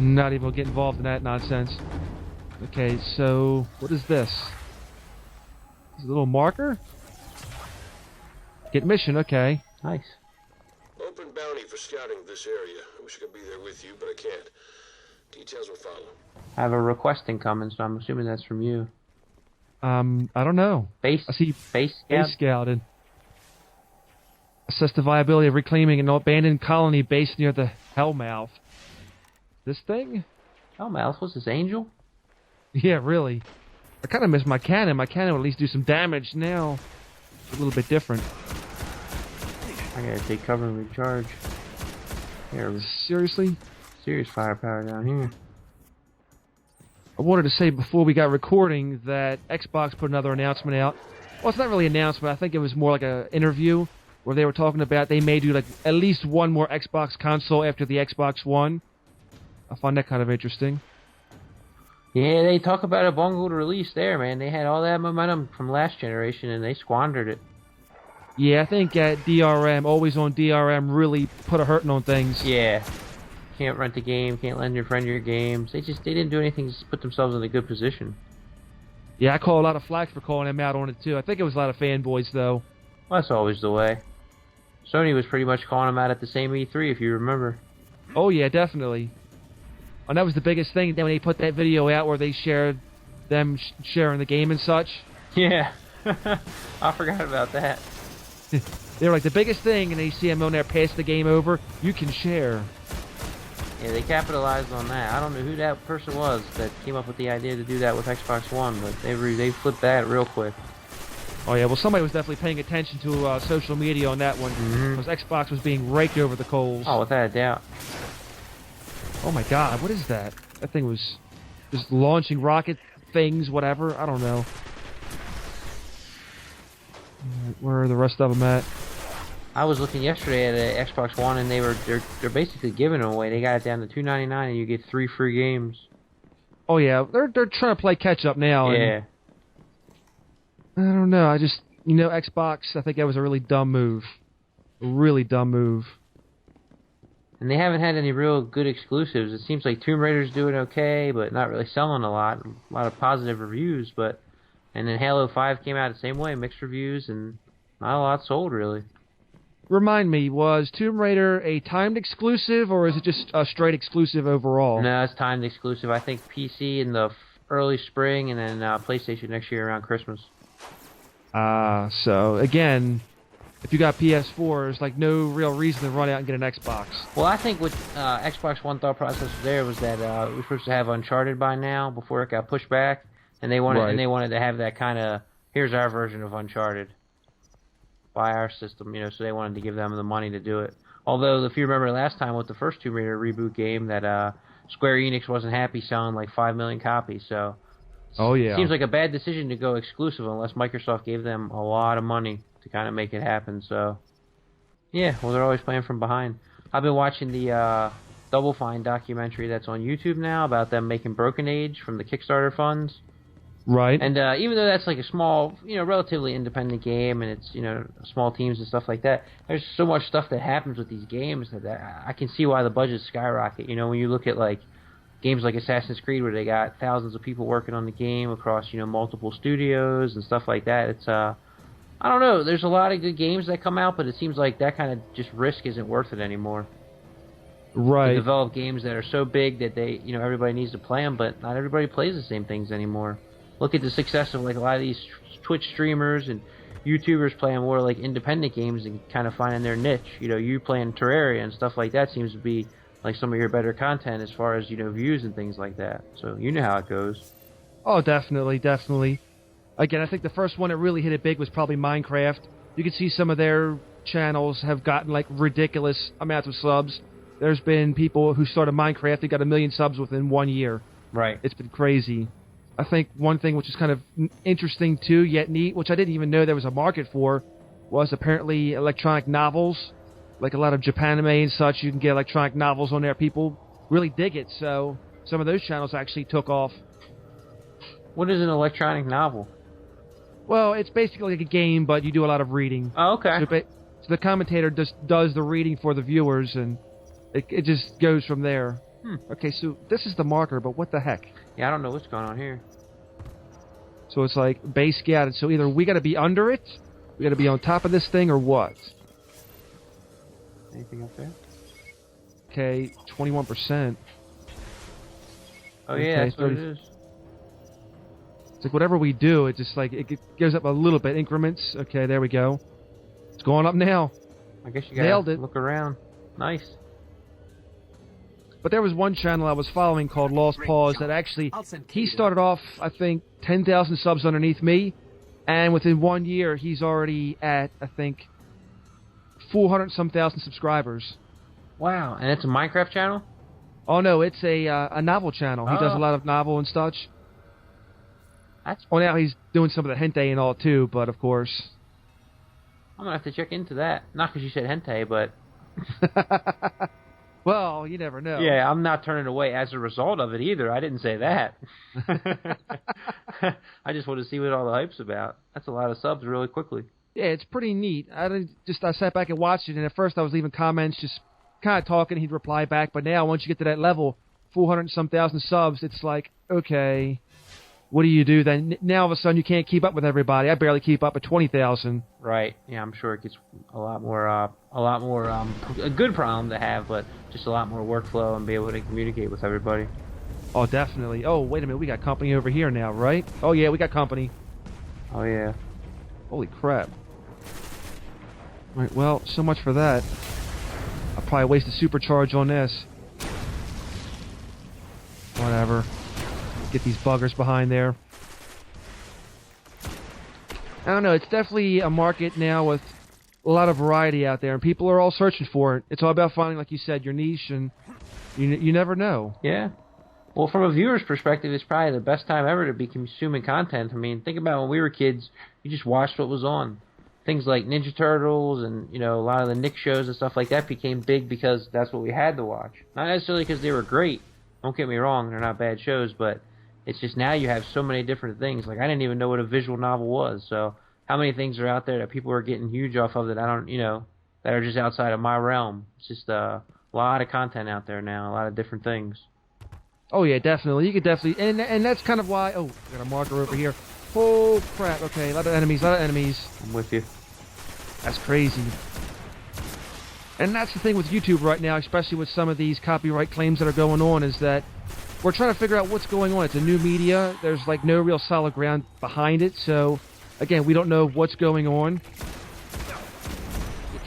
Not even gonna get involved in that nonsense. Okay, so what is this? Is it a little marker? Get mission, okay. Nice. Open bounty for scouting this area. I wish I could be there with you, but I can't. Details will follow. I have a request incoming, so I'm assuming that's from you. I don't know. Base. I see Base base scouted. Assess the viability of reclaiming an abandoned colony based near the Hellmouth. This thing? Hellmouth? What's this, Angel? Yeah, really. I kind of miss my cannon. My cannon would at least do some damage. Now, it's a little bit different. I gotta take cover and recharge. Here, Seriously? serious firepower down here. I wanted to say before we got recording that Xbox put another announcement out. Well, it's not really an announcement. I think it was more like an interview where they were talking about they may do like at least one more Xbox console after the Xbox One. I find that kind of interesting. Yeah, they talk about a bungled release there, man. They had all that momentum from last generation and they squandered it. Yeah, I think at DRM, always on DRM, really put a hurting on things. Yeah. Can't rent a game, can't lend your friend your games. They didn't do anything to put themselves in a good position. Yeah, I call a lot of flack for calling them out on it too. I think it was a lot of fanboys though. Well, that's always the way. Sony was pretty much calling them out at the same E3, if you remember. Oh yeah, definitely. And that was the biggest thing. Then when they put that video out where they shared them sharing the game and such. Yeah. I forgot about that. They were like the biggest thing, and they see them on there pass the game over. You can share. Yeah, they capitalized on that. I don't know who that person was that came up with the idea to do that with Xbox One, but they flipped that real quick. Oh yeah, well somebody was definitely paying attention to social media on that one, because Xbox was being raked over the coals. Oh, without a doubt. Oh my God, what is that? That thing was just launching rocket things, whatever. I don't know. Where are the rest of them at? I was looking yesterday at an Xbox One, and they're basically giving them away. They got it down to $2.99, and you get 3 free games. Oh yeah, they're trying to play catch up now. Yeah. I don't know. Xbox. I think that was a really dumb move. A really dumb move. And they haven't had any real good exclusives. It seems like Tomb Raider's doing okay, but not really selling a lot. A lot of positive reviews, and then Halo 5 came out the same way, mixed reviews, and not a lot sold really. Remind me, was Tomb Raider a timed exclusive, or is it just a straight exclusive overall? No, it's timed exclusive. I think PC in the early spring, and then PlayStation next year around Christmas. So again, if you got PS4, there's like no real reason to run out and get an Xbox. Well, I think what Xbox One thought process was there was that we were supposed to have Uncharted by now before it got pushed back, and they wanted to have that kind of, here's our version of Uncharted by our system, so they wanted to give them the money to do it. Although, if you remember last time with the first Tomb Raider reboot game, that Square Enix wasn't happy selling like 5 million copies, so oh yeah, it seems like a bad decision to go exclusive unless Microsoft gave them a lot of money to kind of make it happen. So yeah, well, they're always playing from behind. I've been watching the Double Fine documentary that's on YouTube now about them making Broken Age from the Kickstarter funds. Right. And even though that's like a small, relatively independent game, and it's, small teams and stuff like that, there's so much stuff that happens with these games that I can see why the budgets skyrocket. When you look at like games like Assassin's Creed, where they got thousands of people working on the game across, multiple studios and stuff like that. It's I don't know. There's a lot of good games that come out, but it seems like that kind of just risk isn't worth it anymore. Right. To develop games that are so big that they, everybody needs to play them, but not everybody plays the same things anymore. Look at the success of like a lot of these Twitch streamers and YouTubers playing more like independent games and kind of finding their niche. You playing Terraria and stuff like that seems to be like some of your better content as far as, views and things like that. So you know how it goes. Oh, definitely, definitely. Again, I think the first one that really hit it big was probably Minecraft. You can see some of their channels have gotten like ridiculous amounts of subs. There's been people who started Minecraft that got 1 million subs within 1 year. Right. It's been crazy. I think one thing which is kind of interesting too, yet neat, which I didn't even know there was a market for, was apparently electronic novels. Like a lot of Japanime and such, you can get electronic novels on there. People really dig it, so some of those channels actually took off. What is an electronic novel? Well, it's basically like a game, but you do a lot of reading. Oh, okay. So the commentator just does the reading for the viewers, and it just goes from there. Okay, so this is the marker, but what the heck? Yeah, I don't know what's going on here. So it's like base scouted. So either we got to be under it, we got to be on top of this thing, or what? Anything up there? Okay, 21%. Oh yeah, Okay, that's what it is. It's like whatever we do, it just like it goes up a little bit, increments. Okay, there we go. It's going up now. I guess you Nailed gotta it. look around. Nice. But there was one channel I was following called Lost Pause that actually, he started off, I think, 10,000 subs underneath me, and within 1 year, he's already at, I think, 400-some thousand subscribers. Wow, and it's a Minecraft channel? Oh no, it's a novel channel. He does a lot of novel and such. That's... Well, now he's doing some of the hentai and all too, but of course. I'm gonna have to check into that. Not because you said hentai, but... Well, you never know. Yeah, I'm not turning away as a result of it either. I didn't say that. I just want to see what all the hype's about. That's a lot of subs really quickly. Yeah, it's pretty neat. I sat back and watched it, and at first I was leaving comments, just kind of talking. He'd reply back, but now once you get to that level, 400-some thousand subs, it's like, okay, what do you do then? Now all of a sudden you can't keep up with everybody. I barely keep up at 20,000. Right. Yeah, I'm sure it gets a lot more a good problem to have, but just a lot more workflow and be able to communicate with everybody. Oh, definitely. Oh, wait a minute, we got company over here now, right? Oh yeah, we got company. Oh yeah. Holy crap. Alright, well, so much for that. I'll probably waste a supercharge on this. Whatever. Get these buggers behind there. I don't know, it's definitely a market now with a lot of variety out there, and people are all searching for it. It's all about finding, like you said, your niche, and you never know. Yeah. Well, from a viewer's perspective, it's probably the best time ever to be consuming content. I mean, think about when we were kids, you just watched what was on. Things like Ninja Turtles and, you know, a lot of the Nick shows and stuff like that became big because that's what we had to watch. Not necessarily because they were great. Don't get me wrong, they're not bad shows, but it's just now you have so many different things. Like, I didn't even know what a visual novel was, so how many things are out there that people are getting huge off of that I don't, you know, that are just outside of my realm. It's just a lot of content out there now, a lot of different things. Oh yeah, definitely. You could definitely, and that's kind of why. Oh, I got a marker over here. Oh crap! Okay, a lot of enemies. I'm with you. That's crazy. And that's the thing with YouTube right now, especially with some of these copyright claims that are going on, is that we're trying to figure out what's going on. It's a new media. There's like no real solid ground behind it. So again, we don't know what's going on.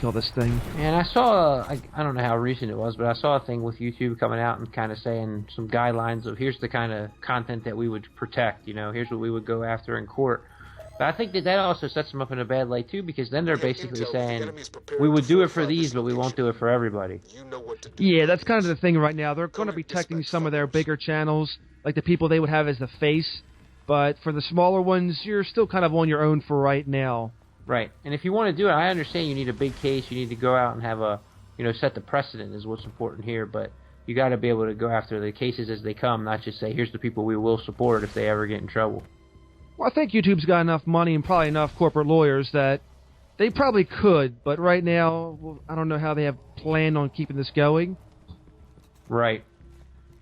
Kill this thing. And I saw, I don't know how recent it was, but I saw a thing with YouTube coming out and kind of saying some guidelines of here's the kind of content that we would protect, you know, here's what we would go after in court. But I think that also sets them up in a bad light too, because then they're basically saying we would do it for these, but we won't do it for everybody. Yeah, that's kind of the thing right now. They're going to be protecting some of their bigger channels, like the people they would have as the face. But for the smaller ones, you're still kind of on your own for right now. Right, and if you want to do it, I understand you need a big case, you need to go out and have a, you know, set the precedent is what's important here, but you got to be able to go after the cases as they come, not just say, here's the people we will support if they ever get in trouble. Well, I think YouTube's got enough money and probably enough corporate lawyers that they probably could, but right now, well, I don't know how they have planned on keeping this going. Right.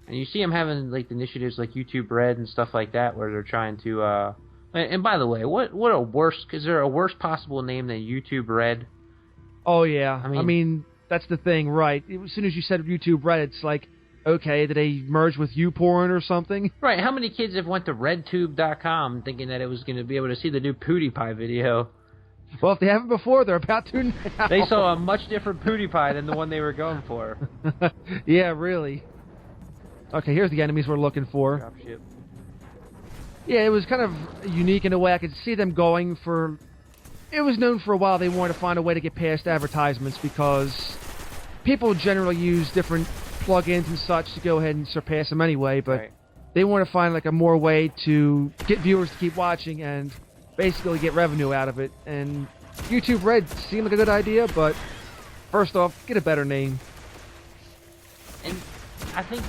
And you see them having, like, initiatives like YouTube Red and stuff like that, where they're trying to, and by the way, what a worse, is there a worse possible name than YouTube Red? Oh, yeah. I mean, that's the thing, right. As soon as you said YouTube Red, it's like, okay, did they merge with YouPorn or something? Right, how many kids have went to RedTube.com thinking that it was going to be able to see the new PewDiePie video? Well, if they haven't before, they're about to now. They saw a much different PewDiePie than the one they were going for. Yeah, really. Okay, here's the enemies we're looking for. Dropship. Yeah, it was kind of unique in a way. I could see them going for... It was known for a while they wanted to find a way to get past advertisements because people generally use different plugins and such to go ahead and surpass them anyway, but right. They want to find like a more way to get viewers to keep watching and basically get revenue out of it. And YouTube Red seemed like a good idea, but first off, get a better name. And I think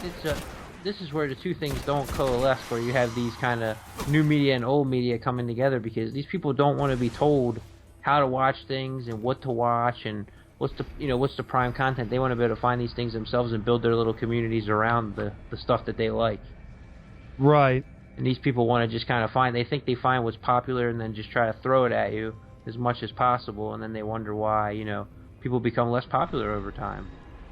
this is where the two things don't coalesce, where you have these kind of new media and old media coming together, because these people don't want to be told how to watch things and what to watch and what's the prime content? They want to be able to find these things themselves and build their little communities around the stuff that they like. Right. And these people want to just kind of they think they find what's popular and then just try to throw it at you as much as possible, and then they wonder why, people become less popular over time.